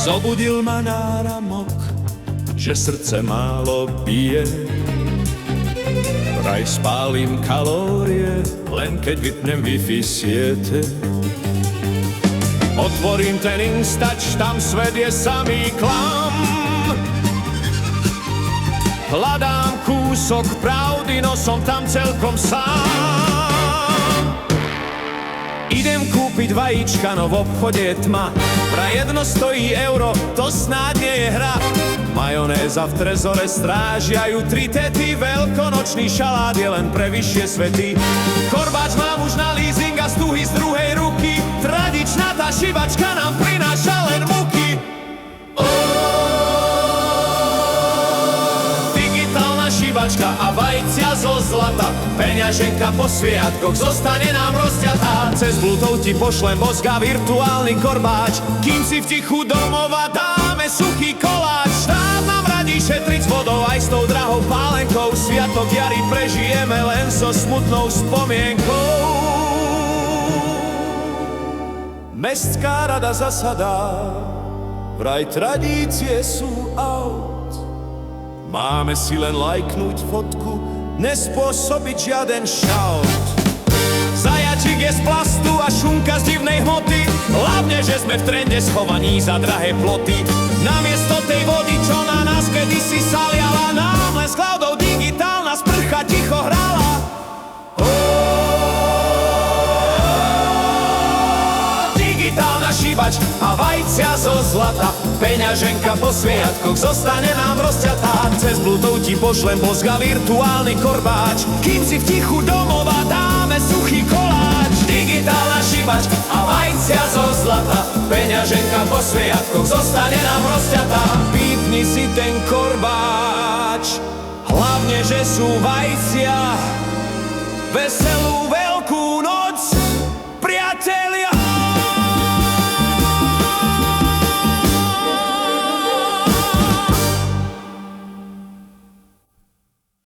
Zobudil ma náramok, že srdce málo bije. Vraj spálim kalórie, len keď vypnem Wi-Fi siete. Otvorím ten Instač, tam svet je samý klam. Hľadám kúsok pravdy, no som tam celkom sám. Idem kúpiť vajíčka, no v obchode je tma. Vraj jedno stojí euro, to snáď nie je hra. Majonéza v trezore strážia ju 3 tety. Veľkonočný šalát je len pre vyššie svety. Korbáč mám už na leasing a stuhy z druhej ruky. Tradičná tá šivačka nám prináša len múky. Digitálna šivačka a vajcia zo zlata. Peňaženka po sviatkoch zostane nám rozťatá. Cez Bluetooth ti pošlem bosk a virtuálny korbáč, kým si v tichu domova dáme suchý koláč. Štát nám radí šetriť s vodou aj s tou drahou pálenkou. Sviatok jary prežijeme len so smutnou spomienkou. Mestská rada zasadá, vraj tradície sú out. Máme si len lajknúť fotku, nespôsobiť žiaden šaut. Zajačík je z plastu a šunka z divnej hmoty. Hlavne, že sme v trende schovaní za drahé ploty. Namiesto tej vody, čo na nás kedysi saliala, nám len s cloudou digitálna sprcha ticho hrála. Digitálna šivač a vajcia zo zlata. Peňaženka po sviatkoch zostane nám rozťatá. Cez Bluetooth ti pošlem bosk a virtuálny korbáč, kým si v tichu domova dáme suchý koláč. Digitálna šivač a vajcia zo zlata. Peňaženka po sviatkoch zostane nám rozťatá. Pípni si ten korbáč, hlavne, že sú vajcia. Veselú